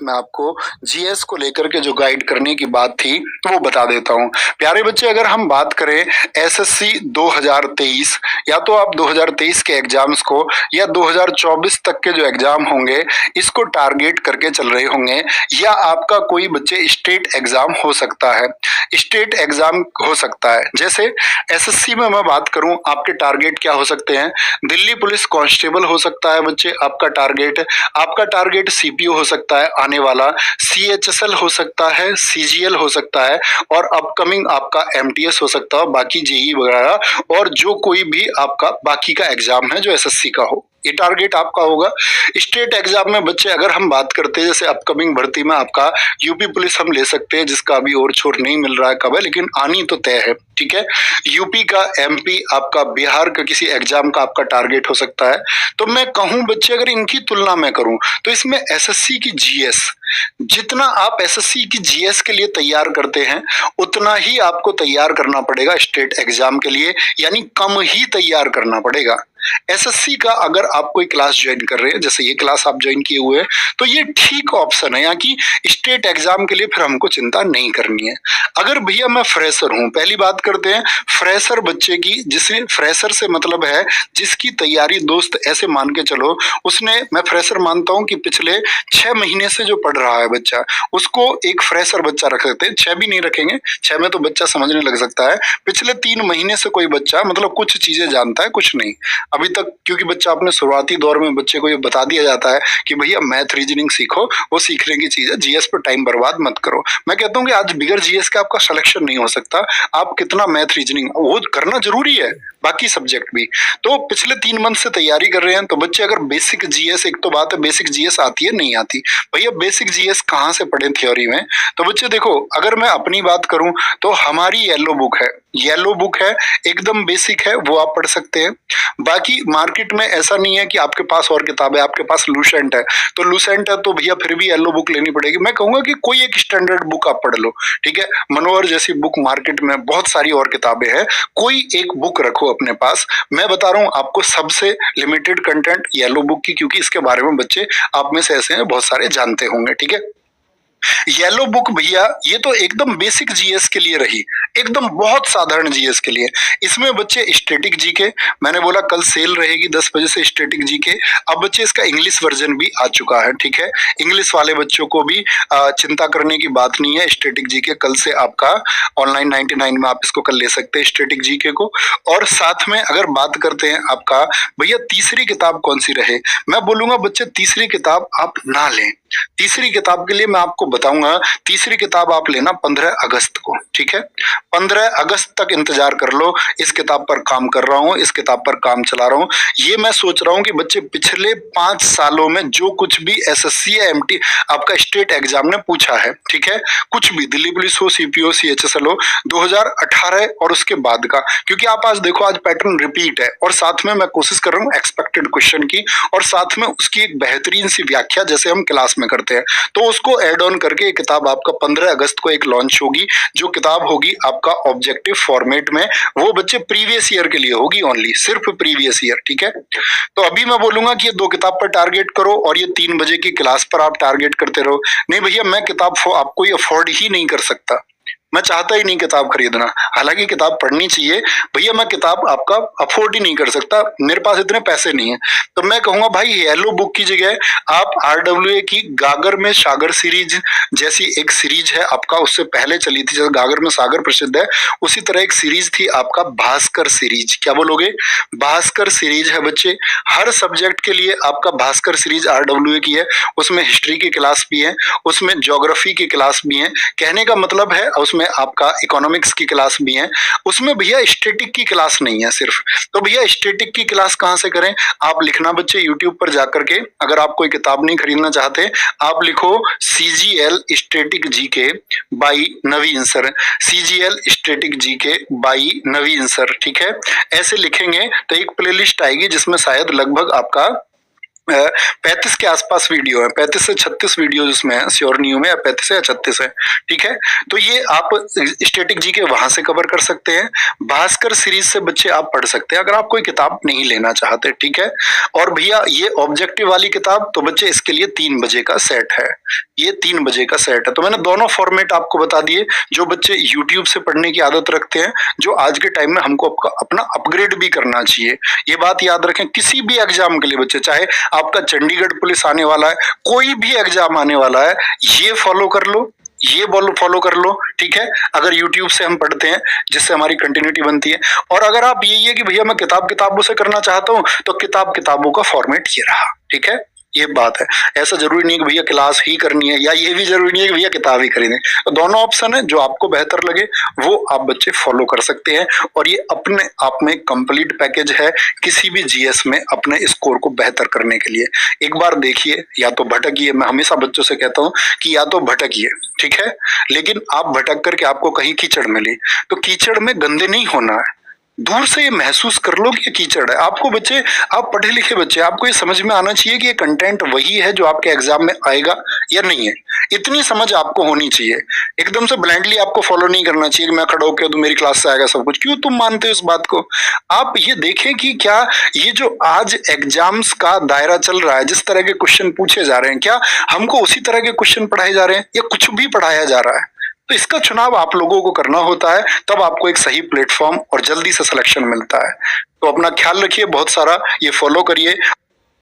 मैं आपको जीएस को लेकर के जो गाइड करने की बात थी वो बता देता हूँ। प्यारे बच्चे, अगर हम बात करें एसएससी 2023 या तो आप 2023 के एग्जाम्स को या 2024 तक के जो एग्जाम होंगे इसको टारगेट करके चल रहे होंगे, या आपका कोई बच्चे स्टेट एग्जाम हो सकता है। स्टेट एग्जाम हो सकता है, जैसे एसएससी में मैं बात करूं आपके टारगेट क्या हो सकते हैं। दिल्ली पुलिस कांस्टेबल हो सकता है बच्चे आपका टारगेट सीपीओ हो सकता है आने वाला, सीएचएसएल हो सकता है, सीजीएल हो सकता है और अपकमिंग आपका एमटीएस हो सकता है, बाकी जेई वगैरह और जो कोई भी आपका बाकी का एग्जाम है जो एसएससी का हो, ये टारगेट आपका होगा। स्टेट एग्जाम में बच्चे अगर हम बात करते हैं जैसे अपकमिंग भर्ती में आपका यूपी पुलिस हम ले सकते हैं, जिसका अभी और छोर नहीं मिल रहा है कब है, लेकिन आनी तो तय है, ठीक है। यूपी का, एमपी आपका, बिहार का किसी एग्जाम का आपका टारगेट हो सकता है। तो मैं कहूं बच्चे अगर इनकी तुलना मैं करूं तो इसमें एसएससी की जीएस, जितना आप एसएससी की जीएस के लिए तैयार करते हैं उतना ही आपको तैयार करना पड़ेगा स्टेट एग्जाम के लिए, यानी कम ही तैयार करना पड़ेगा। एसएससी का अगर आप कोई क्लास ज्वाइन कर रहे हैं, जैसे ये क्लास आप ज्वाइन किए हुए हैं, तो ये ठीक ऑप्शन है, यहाँ की स्टेट एग्जाम के लिए फिर हमको चिंता नहीं करनी है। अगर भैया मैं फ्रेशर हूँ, पहली बात करते हैं फ्रेशर बच्चे की, जिसे फ्रेशर से मतलब है जिसकी तैयारी दोस्त ऐसे मान के चलो उसने, मैं फ्रेशर मानता हूँ कि पिछले 6 महीने से जो पढ़ रहा है बच्चा, उसको एक फ्रेशर बच्चा रख सकते हैं। 6 भी नहीं रखेंगे, 6 में तो बच्चा समझने लग सकता है। पिछले 3 महीने से कोई बच्चा मतलब कुछ चीजें जानता है, कुछ नहीं अभी तक, क्योंकि बच्चा अपने शुरुआती दौर में बच्चे को ये बता दिया जाता है कि भैया मैथ रीजनिंग सीखो, वो सीखने की चीज है, जीएस पर टाइम बर्बाद मत करो। मैं कहता हूँ कि आज बिगर जीएस का आपका सिलेक्शन नहीं हो सकता, आप कितना मैथ रीजनिंग वो करना जरूरी है, बाकी सब्जेक्ट भी। तो पिछले 3 मंथ से तैयारी कर रहे हैं तो बच्चे अगर बेसिक जीएस, एक तो बात है बेसिक जीएस आती है नहीं आती, भैया बेसिक जीएस कहाँ से पढ़े थ्योरी में। तो बच्चे देखो, अगर मैं अपनी बात करूं तो हमारी येलो बुक है, येलो बुक है, एकदम बेसिक है, वो आप पढ़ सकते हैं। बाकी मार्केट में ऐसा नहीं है कि आपके पास और किताब है, आपके पास लूसेंट है, तो लूसेंट है तो भैया फिर भी येलो बुक लेनी पड़ेगी। मैं कहूंगा कि कोई एक स्टैंडर्ड बुक आप पढ़ लो, ठीक है। मनोहर जैसी बुक मार्केट में बहुत सारी और किताबें हैं, कोई एक बुक रखो अपने पास। मैं बता रहा हूँ आपको सबसे लिमिटेड कंटेंट येलो बुक की, क्योंकि इसके बारे में बच्चे आप में से ऐसे हैं बहुत सारे जानते होंगे, ठीक है। येलो बुक भैया ये तो एकदम बेसिक जीएस के लिए रही, एकदम बहुत साधारण जीएस के लिए। इसमें बच्चे स्टैटिक जीके, मैंने बोला कल सेल रहेगी 10 बजे से स्टैटिक जीके। अब बच्चे इसका इंग्लिश वर्जन भी आ चुका है, ठीक है। इंग्लिश वाले बच्चों को भी चिंता करने की बात नहीं है, स्टैटिक जीके कल से आपका ऑनलाइन 99 में आप इसको कल ले सकते हैं स्टैटिक जीके को। और साथ में अगर बात करते हैं आपका भैया तीसरी किताब कौन सी रहे, मैं बोलूंगा बच्चे तीसरी किताब आप ना लें। तीसरी किताब के लिए मैं आपको बताऊंगा, तीसरी किताब आप लेना 15 अगस्त को, ठीक है। 15 अगस्त तक इंतजार कर लो, इस किताब पर काम कर रहा हूँ, इस किताब पर काम चला रहा हूँ। ये मैं सोच रहा हूँ कि बच्चे पिछले 5 सालों में जो कुछ भी एसएससी या एमटी आपका स्टेट एग्जाम ने पूछा है, ठीक है, कुछ भी दिल्ली पुलिस हो, सीपीओ, सीएचएसएल हो, 2018 और उसके बाद का, क्योंकि आप आज देखो आज पैटर्न रिपीट है और साथ में मैं कोशिश कर रहा हूँ एक्सपेक्टेड क्वेश्चन की और साथ में उसकी एक बेहतरीन सी व्याख्या जैसे हम क्लास में करते हैं, तो उसको ऐड ऑन करके किताब आपका 15 अगस्त को एक लॉन्च होगी। जो किताब होगी आपका ऑब्जेक्टिव फॉर्मेट में, वो बच्चे प्रीवियस ईयर के लिए होगी, ओनली सिर्फ प्रीवियस ईयर, ठीक है। तो अभी मैं बोलूंगा कि ये 2 किताब पर टारगेट करो और ये 3 बजे की क्लास पर आप टारगेट करते रहो। नहीं भैया मैं किताब आपको अफोर्ड ही नहीं कर सकता, मैं चाहता ही नहीं किताब खरीदना, हालांकि किताब पढ़नी चाहिए भैया, मैं किताब आपका अफोर्ड ही नहीं कर सकता, मेरे पास इतने पैसे नहीं है। तो मैं कहूंगा भाई येलो बुक की जगह आप आरडब्ल्यूए की गागर में सागर सीरीज जैसी एक सीरीज है आपका, उससे पहले चली थी, जैसे गागर में सागर प्रसिद्ध है उसी तरह एक सीरीज थी आपका भास्कर सीरीज। क्या बोलोगे? भास्कर सीरीज है बच्चे, हर सब्जेक्ट के लिए आपका भास्कर सीरीज आरडब्ल्यूए की है, उसमें हिस्ट्री की क्लास भी है, उसमें ज्योग्राफी की क्लास भी है, कहने का मतलब है उसमें आपका इकोनॉमिक्स की क्लास भी है, उसमें भैया स्टैटिक की क्लास नहीं है सिर्फ। तो भैया स्टैटिक की क्लास कहां से करें? आप लिखना बच्चे यूट्यूब पर जाकर के, अगर आप कोई किताब नहीं खरीदना चाहते आप लिखो CGL static GK by Naveen sir, CGL static GK by Naveen sir, ठीक है। ऐसे लिखेंगे तो एक प्लेलिस्ट आएगी जिसमें शायद लगभग आपका 35 के आसपास वीडियो है, 35 से 36 वीडियो इसमें है, श्योर नहीं हूं मैं, 35 है या 36 है, ठीक है। तो ये आप स्टैटिक जीके वहां से कवर कर सकते हैं। भास्कर सीरीज से बच्चे आप पढ़ सकते हैं अगर आप कोई किताब नहीं लेना चाहते, ठीक है। और भैया ये ऑब्जेक्टिव वाली किताब तो बच्चे इसके लिए 3 बजे का सेट है, ये 3 बजे का सेट है। तो मैंने दोनों फॉर्मेट आपको बता दिए जो बच्चे यूट्यूब से पढ़ने की आदत रखते हैं, जो आज के टाइम में हमको अपना अपग्रेड भी करना चाहिए। ये बात याद रखें, किसी भी एग्जाम के लिए बच्चे, चाहे आपका चंडीगढ़ पुलिस आने वाला है, कोई भी एग्जाम आने वाला है, ये फॉलो कर लो, ये फॉलो कर लो, ठीक है। अगर YouTube से हम पढ़ते हैं जिससे हमारी कंटिन्यूटी बनती है। और अगर आप यही है कि भैया मैं किताबों से करना चाहता हूं, तो किताबों का फॉर्मेट ये रहा, ठीक है। ये बात है, ऐसा जरूरी नहीं है कि भैया क्लास ही करनी है, या ये भी जरूरी नहीं है कि भैया किताब ही खरीदें। तो दोनों ऑप्शन है, जो आपको बेहतर लगे वो आप बच्चे फॉलो कर सकते हैं। और ये अपने आप में कंप्लीट पैकेज है किसी भी जीएस में अपने स्कोर को बेहतर करने के लिए। एक बार देखिए, या तो भटकिए, मैं हमेशा बच्चों से कहता हूं कि या तो भटकिए, ठीक है, लेकिन आप भटक करके आपको कहीं कीचड़ मिली तो कीचड़ में गंदे नहीं होना है, दूर से ये महसूस कर लो कि ये कीचड़ है। आपको बच्चे, आप पढ़े लिखे बच्चे, आपको ये समझ में आना चाहिए कि ये कंटेंट वही है जो आपके एग्जाम में आएगा या नहीं है, इतनी समझ आपको होनी चाहिए। एकदम से ब्लाइंडली आपको फॉलो नहीं करना चाहिए कि मैं खड़ा होकर तो मेरी क्लास से आएगा सब कुछ। क्यों तुम मानते हो इस बात को? आप ये देखें कि क्या ये जो आज एग्जाम्स का दायरा चल रहा है, जिस तरह के क्वेश्चन पूछे जा रहे हैं, क्या हमको उसी तरह के क्वेश्चन पढ़ाए जा रहे हैं या कुछ भी पढ़ाया जा रहा है? तो इसका चुनाव आप लोगों को करना होता है, तब आपको एक सही प्लेटफॉर्म और जल्दी से सिलेक्शन मिलता है। तो अपना ख्याल रखिए, बहुत सारा ये फॉलो करिए।